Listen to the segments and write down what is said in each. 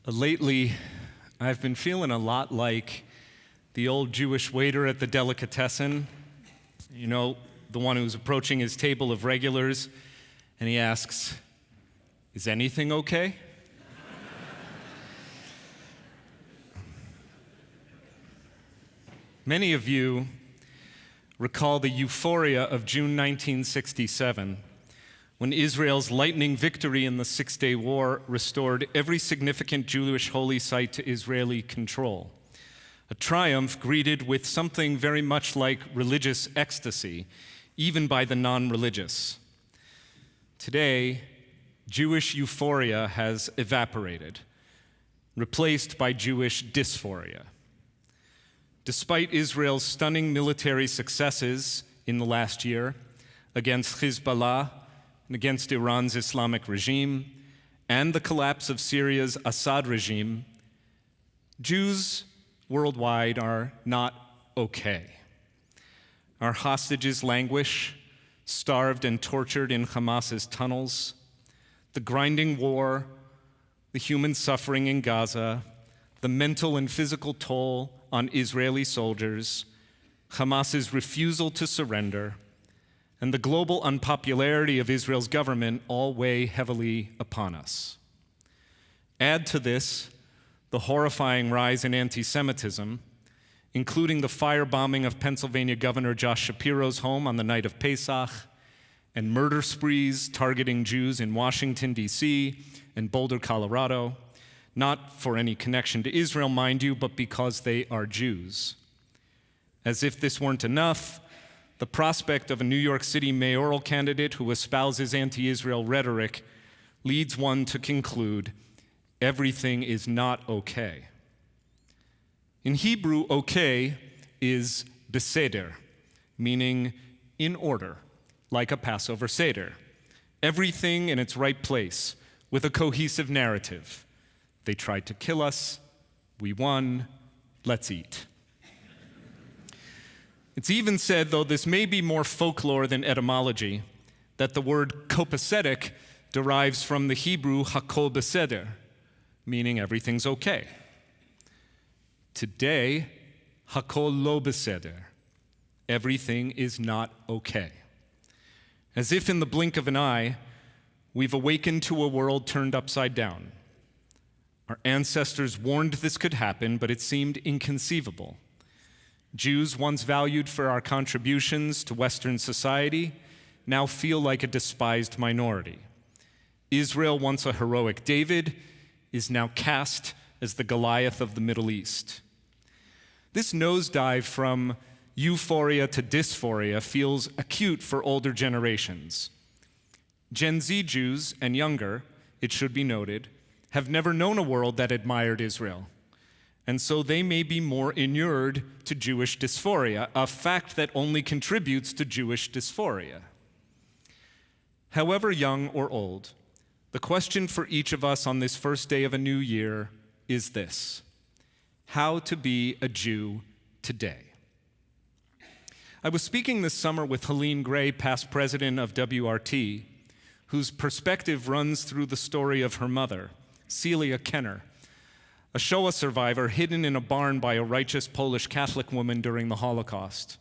Lately, I've been feeling a lot like the old Jewish waiter at the delicatessen, you know, the one who's approaching his table of regulars, and he asks, "Is anything okay?" Many of you recall the euphoria of June 1967, when Israel's lightning victory in the Six-Day War restored every significant Jewish holy site to Israeli control. A triumph greeted with something very much like religious ecstasy, even by the non-religious. Today, Jewish euphoria has evaporated, replaced by Jewish dysphoria. Despite Israel's stunning military successes in the last year against Hezbollah and against Iran's Islamic regime, and the collapse of Syria's Assad regime, Jews worldwide are not okay. Our hostages languish, starved and tortured in Hamas's tunnels. The grinding war, the human suffering in Gaza, the mental and physical toll on Israeli soldiers, Hamas's refusal to surrender, and the global unpopularity of Israel's government all weigh heavily upon us. Add to this the horrifying rise in anti-Semitism, including the firebombing of Pennsylvania Governor Josh Shapiro's home on the night of Pesach, and murder sprees targeting Jews in Washington, D.C. and Boulder, Colorado, not for any connection to Israel, mind you, but because they are Jews. As if this weren't enough, the prospect of a New York City mayoral candidate who espouses anti-Israel rhetoric leads one to conclude everything is not okay. In Hebrew, okay is beseder, meaning in order, like a Passover Seder. Everything in its right place, with a cohesive narrative. They tried to kill us, we won, let's eat. It's even said, though this may be more folklore than etymology, that the word copacetic derives from the Hebrew hakol beseder, meaning everything's okay. Today, hakol lo beseder, everything is not okay. As if in the blink of an eye, we've awakened to a world turned upside down. Our ancestors warned this could happen, but it seemed inconceivable. Jews, once valued for our contributions to Western society, now feel like a despised minority. Israel, once a heroic David, is now cast as the Goliath of the Middle East. This nosedive from euphoria to dysphoria feels acute for older generations. Gen Z Jews and younger, it should be noted, have never known a world that admired Israel. And so they may be more inured to Jewish dysphoria, a fact that only contributes to Jewish dysphoria. However young or old, the question for each of us on this first day of a new year is this: how to be a Jew today. I was speaking this summer with Helene Gray, past president of WRT, whose perspective runs through the story of her mother, Celia Kenner, a Shoah survivor hidden in a barn by a righteous Polish Catholic woman during the Holocaust.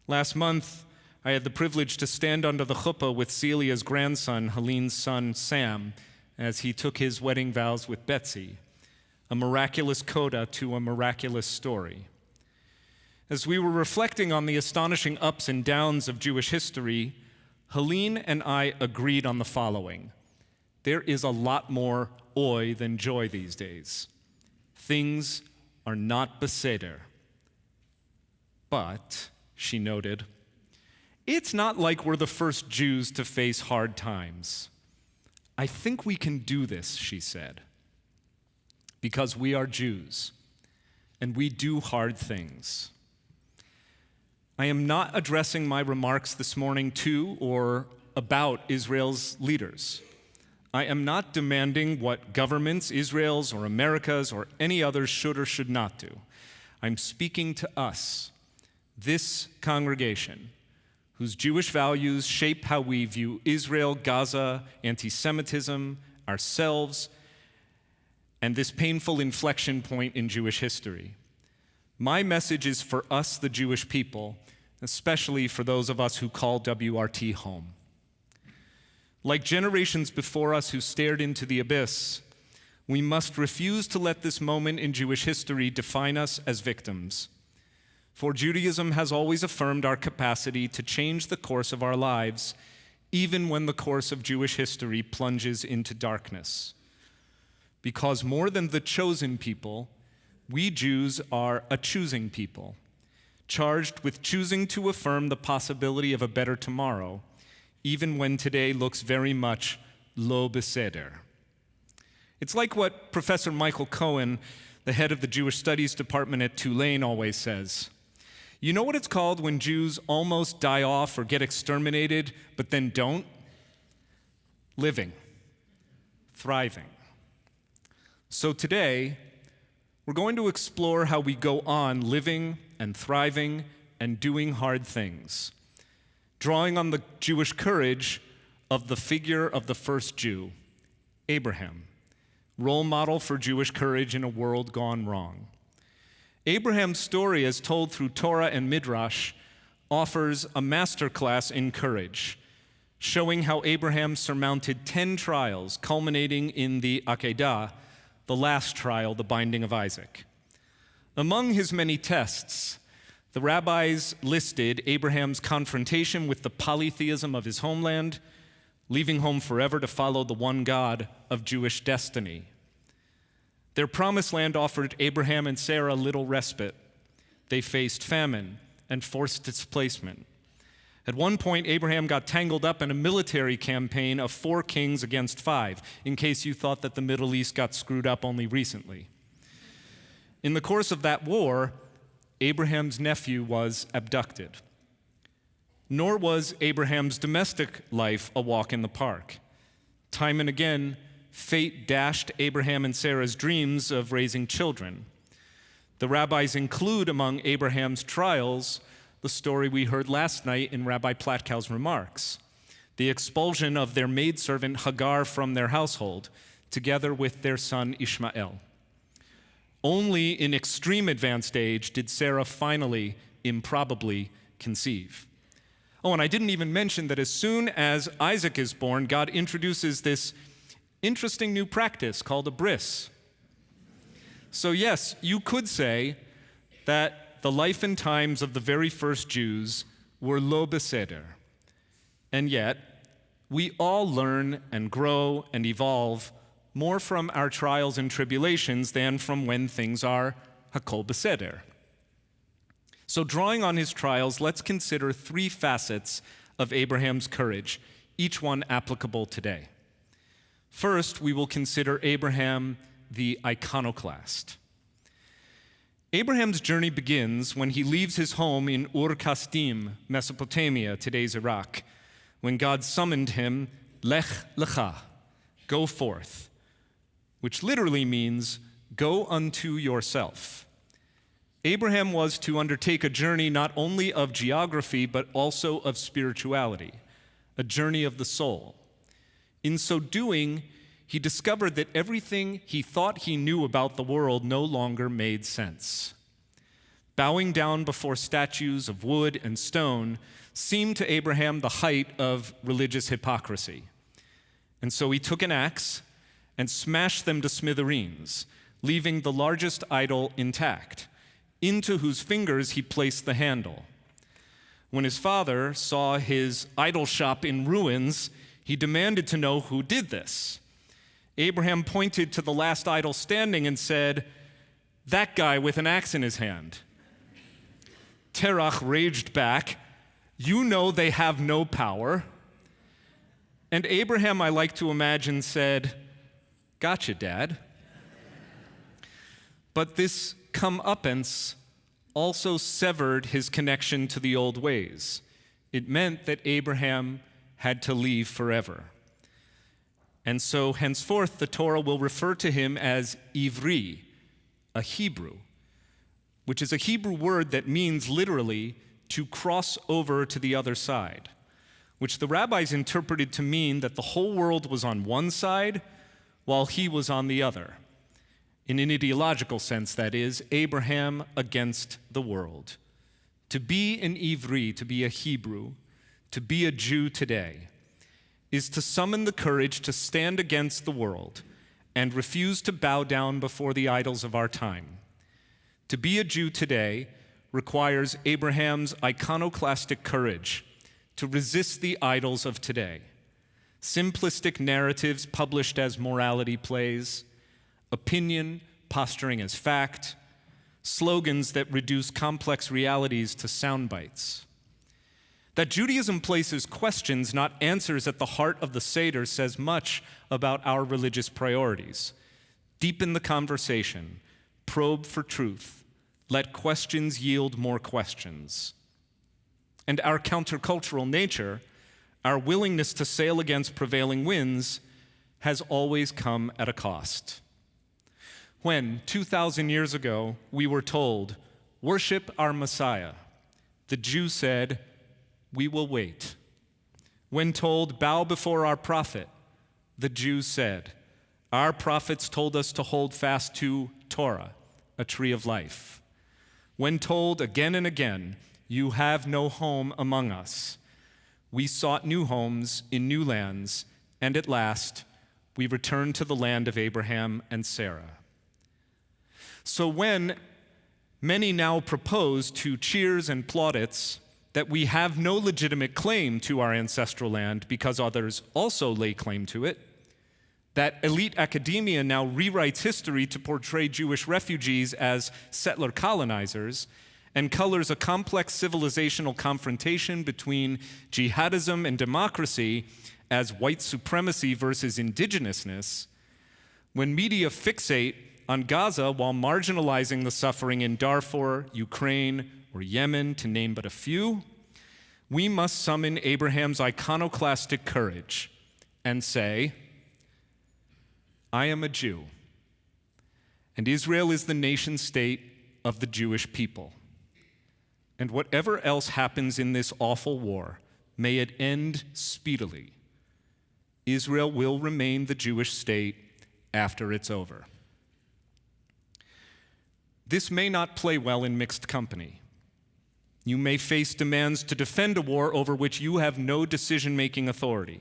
Last month, I had the privilege to stand under the chuppah with Celia's grandson, Helene's son, Sam, as he took his wedding vows with Betsy, a miraculous coda to a miraculous story. As we were reflecting on the astonishing ups and downs of Jewish history, Helene and I agreed on the following: there is a lot more oi than joy these days. Things are not beseder. But, she noted, it's not like we're the first Jews to face hard times. I think we can do this, she said, because we are Jews, and we do hard things. I am not addressing my remarks this morning to or about Israel's leaders. I am not demanding what governments, Israel's or America's or any others should or should not do. I'm speaking to us, this congregation, whose Jewish values shape how we view Israel, Gaza, anti-Semitism, ourselves, and this painful inflection point in Jewish history. My message is for us, the Jewish people, especially for those of us who call WRT home. Like generations before us who stared into the abyss, we must refuse to let this moment in Jewish history define us as victims. For Judaism has always affirmed our capacity to change the course of our lives, even when the course of Jewish history plunges into darkness. Because more than the chosen people, we Jews are a choosing people, charged with choosing to affirm the possibility of a better tomorrow, even when today looks very much lo beseder. It's like what Professor Michael Cohen, the head of the Jewish Studies Department at Tulane, always says. You know what it's called when Jews almost die off or get exterminated, but then don't? Living, thriving. So today, we're going to explore how we go on living and thriving and doing hard things, drawing on the Jewish courage of the figure of the first Jew, Abraham, role model for Jewish courage in a world gone wrong. Abraham's story, as told through Torah and Midrash, offers a masterclass in courage, showing how Abraham surmounted 10 trials, culminating in the Akedah, the last trial, the binding of Isaac. Among his many tests, the rabbis listed Abraham's confrontation with the polytheism of his homeland, leaving home forever to follow the one God of Jewish destiny. Their promised land offered Abraham and Sarah little respite. They faced famine and forced displacement. At one point, Abraham got tangled up in a military campaign of 4 kings against 5, in case you thought that the Middle East got screwed up only recently. In the course of that war, Abraham's nephew was abducted. Nor was Abraham's domestic life a walk in the park. Time and again, fate dashed Abraham and Sarah's dreams of raising children. The rabbis include among Abraham's trials the story we heard last night in Rabbi Platkow's remarks, the expulsion of their maidservant Hagar from their household, together with their son Ishmael. Only in extreme advanced age did Sarah finally, improbably, conceive. Oh, and I didn't even mention that as soon as Isaac is born, God introduces this interesting new practice called a bris. So yes, you could say that the life and times of the very first Jews were lo beseder. And yet, we all learn and grow and evolve more from our trials and tribulations than from when things are hakol beseder. So drawing on his trials, let's consider 3 facets of Abraham's courage, each one applicable today. First, we will consider Abraham the iconoclast. Abraham's journey begins when he leaves his home in Ur-Kasdim, Mesopotamia, today's Iraq, when God summoned him, Lech Lecha, go forth, which literally means go unto yourself. Abraham was to undertake a journey not only of geography, but also of spirituality, a journey of the soul. In so doing, he discovered that everything he thought he knew about the world no longer made sense. Bowing down before statues of wood and stone seemed to Abraham the height of religious hypocrisy. And so he took an axe and smashed them to smithereens, leaving the largest idol intact, into whose fingers he placed the handle. When his father saw his idol shop in ruins, he demanded to know who did this. Abraham pointed to the last idol standing and said, "That guy with an axe in his hand." Terach raged back, "You know they have no power." And Abraham, I like to imagine, said, "Gotcha, Dad." But this comeuppance also severed his connection to the old ways. It meant that Abraham had to leave forever. And so henceforth the Torah will refer to him as Ivri, a Hebrew, which is a Hebrew word that means literally to cross over to the other side, which the rabbis interpreted to mean that the whole world was on one side while he was on the other. In an ideological sense, that is, Abraham against the world. To be an Ivri, to be a Hebrew, to be a Jew today, is to summon the courage to stand against the world and refuse to bow down before the idols of our time. To be a Jew today requires Abraham's iconoclastic courage to resist the idols of today. Simplistic narratives published as morality plays, opinion posturing as fact, slogans that reduce complex realities to sound bites. That Judaism places questions, not answers, at the heart of the Seder says much about our religious priorities. Deepen the conversation, probe for truth, let questions yield more questions. And our countercultural nature, our willingness to sail against prevailing winds, has always come at a cost. When, 2,000 years ago, we were told, worship our Messiah, the Jew said, we will wait. When told, bow before our prophet, the Jew said, our prophets told us to hold fast to Torah, a tree of life. When told again and again, you have no home among us, we sought new homes in new lands, and at last, we returned to the land of Abraham and Sarah. So when many now propose to cheers and plaudits that we have no legitimate claim to our ancestral land because others also lay claim to it, that elite academia now rewrites history to portray Jewish refugees as settler colonizers, and colors a complex civilizational confrontation between jihadism and democracy as white supremacy versus indigenousness, when media fixate on Gaza while marginalizing the suffering in Darfur, Ukraine, or Yemen, to name but a few, we must summon Abraham's iconoclastic courage and say, I am a Jew, and Israel is the nation state of the Jewish people. And whatever else happens in this awful war, may it end speedily. Israel will remain the Jewish state after it's over. This may not play well in mixed company. You may face demands to defend a war over which you have no decision-making authority.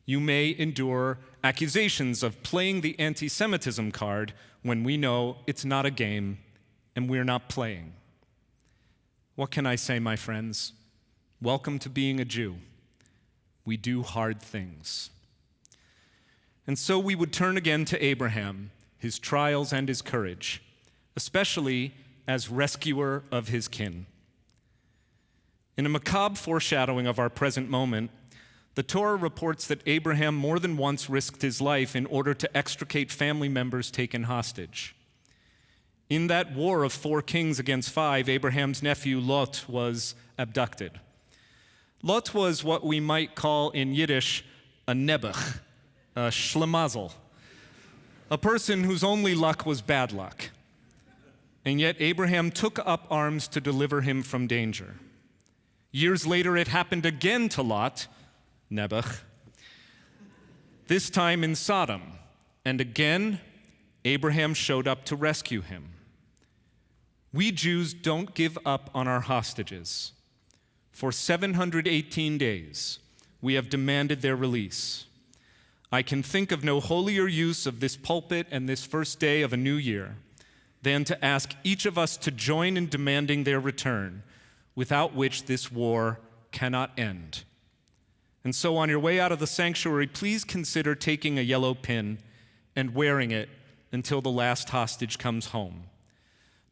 You may endure accusations of playing the anti-Semitism card when we know it's not a game and we're not playing. What can I say, my friends? Welcome to being a Jew. We do hard things. And so we would turn again to Abraham, his trials and his courage, especially as rescuer of his kin. In a macabre foreshadowing of our present moment, the Torah reports that Abraham more than once risked his life in order to extricate family members taken hostage. In that war of 4 kings against 5, Abraham's nephew Lot was abducted. Lot was what we might call in Yiddish a nebuch, a shlemazel, a person whose only luck was bad luck. And yet Abraham took up arms to deliver him from danger. Years later, it happened again to Lot, Nebuch, this time in Sodom, and again, Abraham showed up to rescue him. We Jews don't give up on our hostages. For 718 days, we have demanded their release. I can think of no holier use of this pulpit and this first day of a new year than to ask each of us to join in demanding their return, without which this war cannot end. And so on your way out of the sanctuary, please consider taking a yellow pin and wearing it until the last hostage comes home.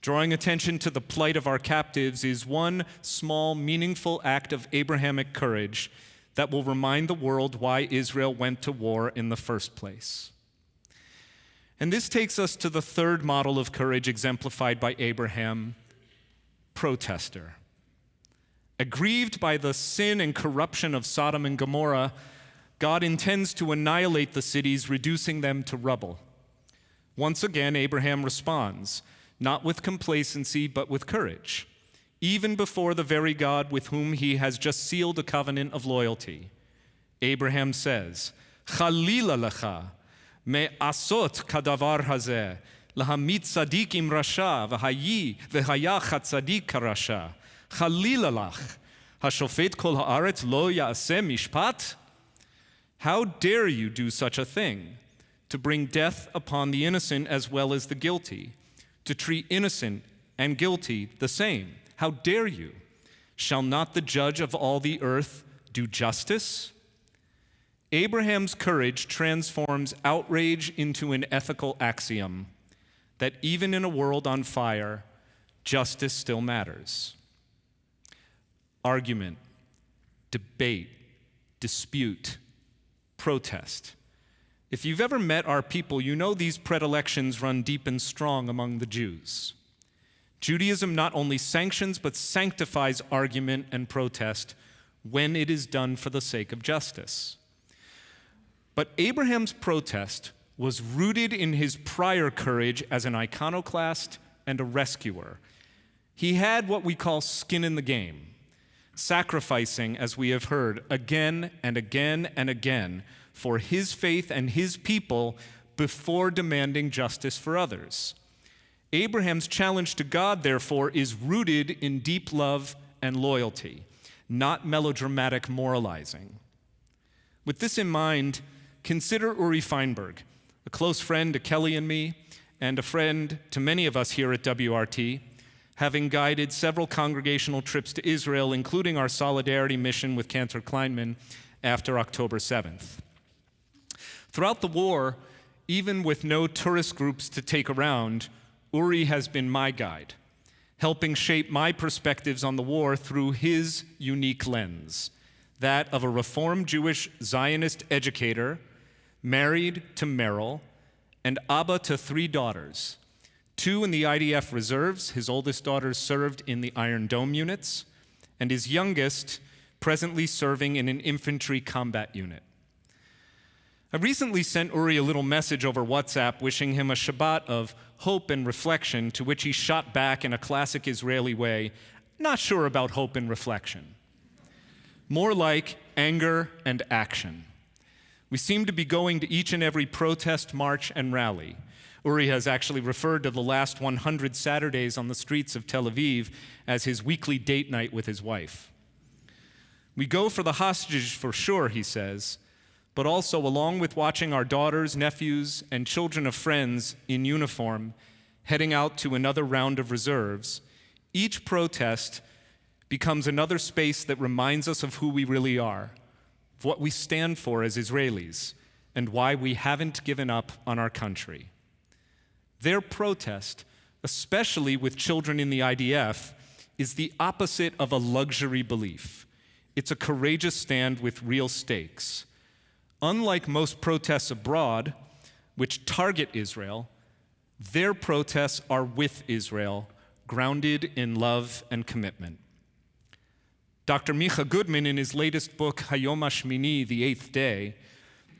Drawing attention to the plight of our captives is one small, meaningful act of Abrahamic courage that will remind the world why Israel went to war in the first place. And this takes us to the third model of courage exemplified by Abraham, protester. Aggrieved by the sin and corruption of Sodom and Gomorrah, God intends to annihilate the cities, reducing them to rubble. Once again, Abraham responds, not with complacency, but with courage, even before the very God with whom he has just sealed a covenant of loyalty. Abraham says, Chalila lecha, me asot kadavar hazeh, Lahamit tzadik im rasha, v'haya chatzadik karasha. Chalila lach, hashofet kol haaretz lo ya'aseh mishpat? How dare you do such a thing, to bring death upon the innocent as well as the guilty, to treat innocent and guilty the same? How dare you? Shall not the judge of all the earth do justice? Abraham's courage transforms outrage into an ethical axiom that even in a world on fire, justice still matters. Argument, debate, dispute, protest. If you've ever met our people, you know these predilections run deep and strong among the Jews. Judaism not only sanctions but sanctifies argument and protest when it is done for the sake of justice. But Abraham's protest was rooted in his prior courage as an iconoclast and a rescuer. He had what we call skin in the game, sacrificing, as we have heard, again and again and again for his faith and his people before demanding justice for others. Abraham's challenge to God, therefore, is rooted in deep love and loyalty, not melodramatic moralizing. With this in mind, consider Uri Feinberg, a close friend to Kelly and me, and a friend to many of us here at WRT, having guided several congregational trips to Israel, including our solidarity mission with Cantor Kleinman after October 7th. Throughout the war, even with no tourist groups to take around, Uri has been my guide, helping shape my perspectives on the war through his unique lens, that of a Reformed Jewish Zionist educator, married to Meryl, and Abba to 3 daughters, 2 in the IDF reserves. His oldest daughter served in the Iron Dome units, and his youngest presently serving in an infantry combat unit. I recently sent Uri a little message over WhatsApp wishing him a Shabbat of hope and reflection, to which he shot back in a classic Israeli way, not sure about hope and reflection. More like anger and action. We seem to be going to each and every protest, march, and rally. Uri has actually referred to the last 100 Saturdays on the streets of Tel Aviv as his weekly date night with his wife. We go for the hostages for sure, he says, but also along with watching our daughters, nephews, and children of friends in uniform heading out to another round of reserves, each protest becomes another space that reminds us of who we really are, of what we stand for as Israelis, and why we haven't given up on our country. Their protest, especially with children in the IDF, is the opposite of a luxury belief. It's a courageous stand with real stakes. Unlike most protests abroad, which target Israel, their protests are with Israel, grounded in love and commitment. Dr. Micha Goodman, in his latest book, Hayom HaShmini, The Eighth Day,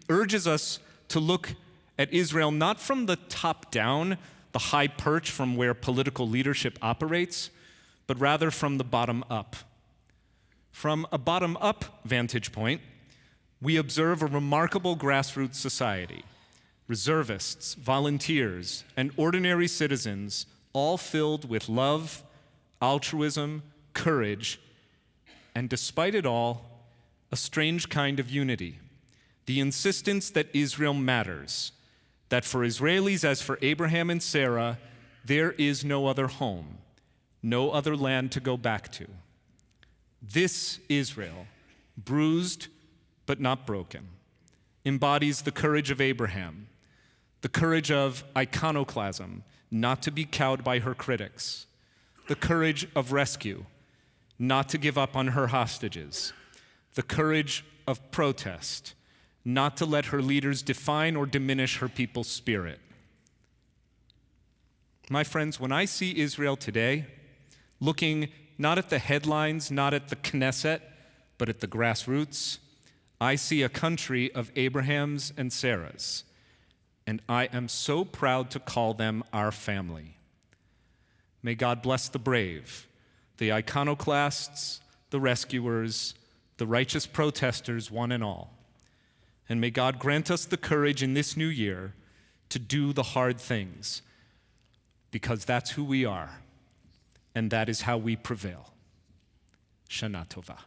urges us to look at Israel not from the top down, the high perch from where political leadership operates, but rather from the bottom up. From a bottom up vantage point, we observe a remarkable grassroots society, reservists, volunteers, and ordinary citizens, all filled with love, altruism, courage, and despite it all, a strange kind of unity. The insistence that Israel matters, that for Israelis, as for Abraham and Sarah, there is no other home, no other land to go back to. This Israel, bruised but not broken, embodies the courage of Abraham, the courage of iconoclasm, not to be cowed by her critics, the courage of rescue, not to give up on her hostages, the courage of protest, not to let her leaders define or diminish her people's spirit. My friends, when I see Israel today, looking not at the headlines, not at the Knesset, but at the grassroots, I see a country of Abrahams and Sarahs, and I am so proud to call them our family. May God bless the brave, the iconoclasts, the rescuers, the righteous protesters, one and all. And may God grant us the courage in this new year to do the hard things, because that's who we are, and that is how we prevail. Shana Tova.